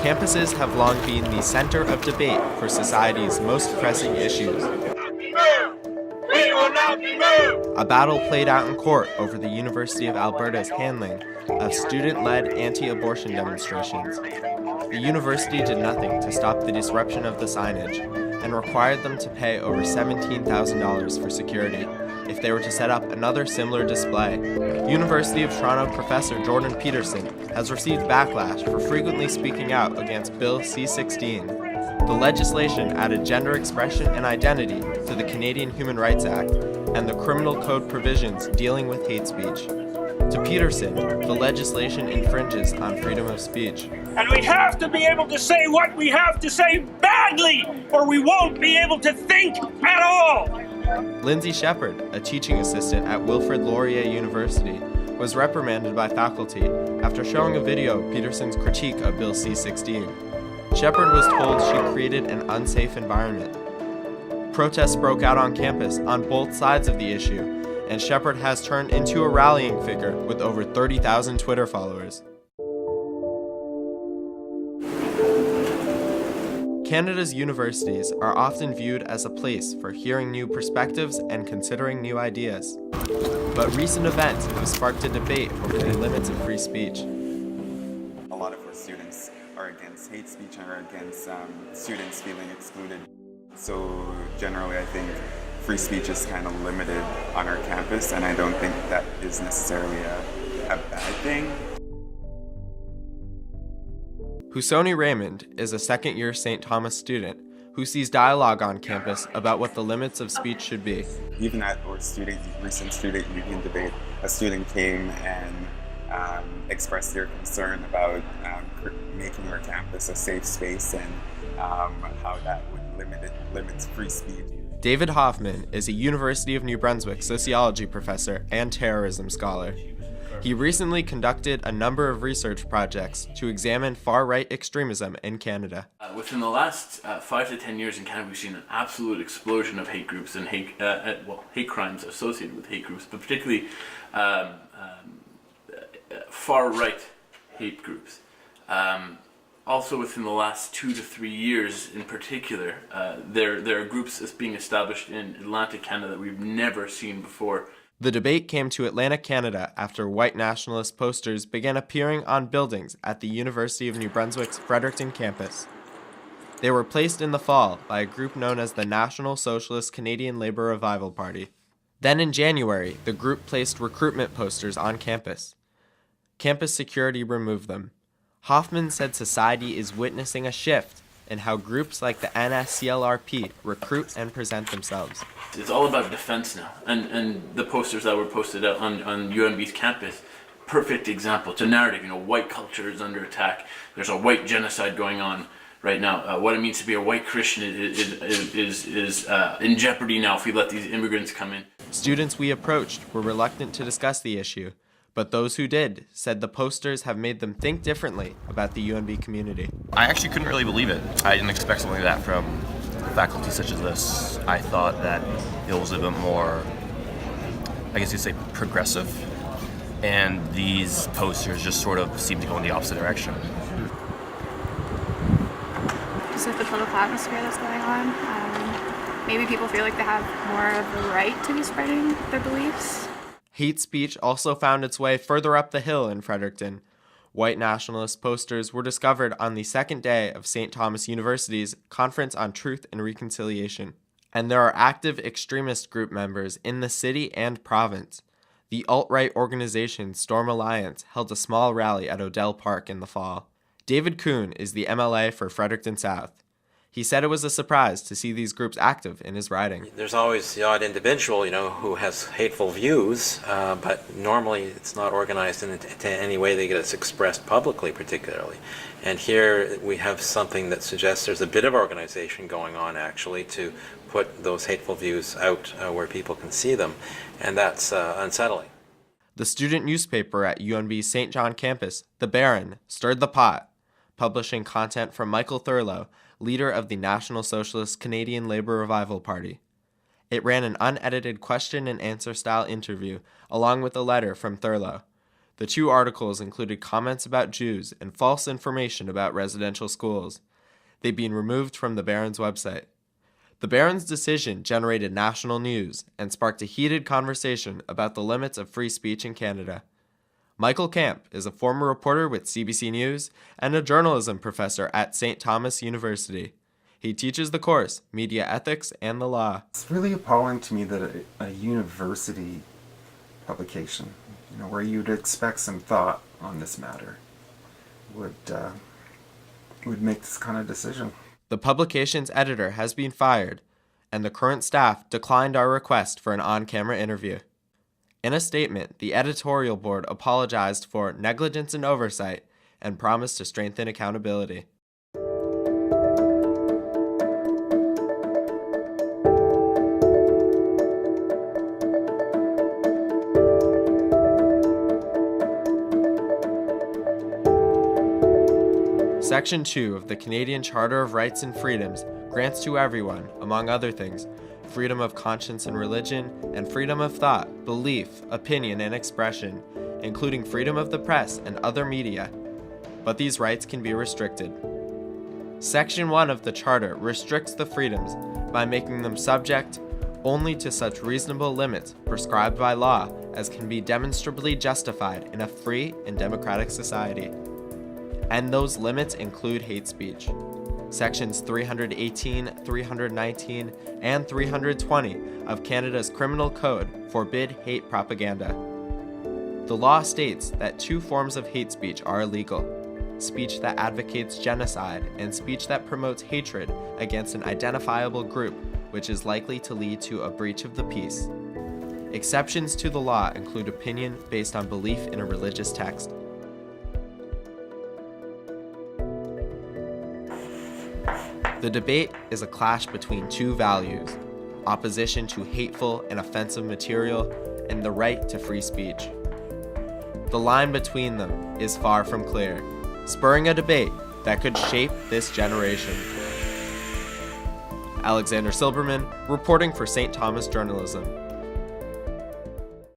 Campuses have long been the center of debate for society's most pressing issues. We will not be moved! A battle played out in court over the University of Alberta's handling of student-led anti-abortion demonstrations. The university did nothing to stop the disruption of the signage and required them to pay over $17,000 for security if they were to set up another similar display. University of Toronto professor Jordan Peterson has received backlash for frequently speaking out against Bill C-16. The legislation added gender expression and identity to the Canadian Human Rights Act and the criminal code provisions dealing with hate speech. To Peterson, the legislation infringes on freedom of speech. And we have to be able to say what we have to say badly, or we won't be able to think at all! Lindsay Shepard, a teaching assistant at Wilfrid Laurier University, was reprimanded by faculty after showing a video of Peterson's critique of Bill C-16. Shepard was told she created an unsafe environment. Protests broke out on campus on both sides of the issue, and Shepard has turned into a rallying figure with over 30,000 Twitter followers. Canada's universities are often viewed as a place for hearing new perspectives and considering new ideas. But recent events have sparked a debate over the limits of free speech. A lot of our students are against hate speech and are against students feeling excluded. So generally I think free speech is kind of limited on our campus, and I don't think that is necessarily a bad thing. Husoni Raymond is a second-year St. Thomas student who sees dialogue on campus about what the limits of speech should be. Even at our recent student union debate, a student came and expressed their concern about making our campus a safe space and how that would limit free speech. David Hoffman is a University of New Brunswick sociology professor and terrorism scholar. He recently conducted a number of research projects to examine far-right extremism in Canada. Within the last 5 to 10 years in Canada, we've seen an absolute explosion of hate groups and hate crimes associated with hate groups, but particularly far-right hate groups. Also within the last 2 to 3 years in particular, there are groups being established in Atlantic Canada that we've never seen before. The debate came to Atlantic Canada after white nationalist posters began appearing on buildings at the University of New Brunswick's Fredericton campus. They were placed in the fall by a group known as the National Socialist Canadian Labour Revival Party. Then in January, the group placed recruitment posters on campus. Campus security removed them. Hoffman said society is witnessing a shift in how groups like the NSCLRP recruit and present themselves. It's all about defense now, and the posters that were posted out on UNB's campus, perfect example. It's a narrative, white culture is under attack. There's a white genocide going on right now. What it means to be a white Christian is in jeopardy now if we let these immigrants come in. Students we approached were reluctant to discuss the issue, but those who did said the posters have made them think differently about the UNB community. I actually couldn't really believe it. I didn't expect something like that from faculty such as this. I thought that it was a bit more, I guess you'd say, progressive, and these posters just sort of seem to go in the opposite direction. Just with the political atmosphere that's going on, maybe people feel like they have more of a right to be spreading their beliefs. Hate speech also found its way further up the hill in Fredericton. White nationalist posters were discovered on the second day of St. Thomas University's Conference on Truth and Reconciliation. And there are active extremist group members in the city and province. The alt-right organization Storm Alliance held a small rally at Odell Park in the fall. David Kuhn is the MLA for Fredericton South. He said it was a surprise to see these groups active in his riding. There's always the odd individual, who has hateful views, but normally it's not organized in any way that gets expressed publicly, particularly. And here we have something that suggests there's a bit of organization going on, actually, to put those hateful views out where people can see them, and that's unsettling. The student newspaper at UNB's St. John campus, The Baron, stirred the pot, publishing content from Michael Thurlow, leader of the National Socialist Canadian Labour Revival Party. It ran an unedited question-and-answer style interview, along with a letter from Thurlow. The 2 articles included comments about Jews and false information about residential schools. They've been removed from the Barron's website. The Barron's decision generated national news and sparked a heated conversation about the limits of free speech in Canada. Michael Camp is a former reporter with CBC News and a journalism professor at St. Thomas University. He teaches the course, Media Ethics and the Law. It's really appalling to me that a university publication, where you'd expect some thought on this matter, would make this kind of decision. The publication's editor has been fired, and the current staff declined our request for an on-camera interview. In a statement, the editorial board apologized for negligence and oversight and promised to strengthen accountability. Section 2 of the Canadian Charter of Rights and Freedoms grants to everyone, among other things, freedom of conscience and religion, and freedom of thought, belief, opinion, and expression, including freedom of the press and other media. But these rights can be restricted. Section 1 of the Charter restricts the freedoms by making them subject only to such reasonable limits prescribed by law as can be demonstrably justified in a free and democratic society. And those limits include hate speech. Sections 318, 319, and 320 of Canada's Criminal Code forbid hate propaganda. The law states that 2 forms of hate speech are illegal: speech that advocates genocide and speech that promotes hatred against an identifiable group, which is likely to lead to a breach of the peace. Exceptions to the law include opinion based on belief in a religious text. The debate is a clash between 2 values: opposition to hateful and offensive material and the right to free speech. The line between them is far from clear, spurring a debate that could shape this generation. Alexander Silberman, reporting for St. Thomas Journalism.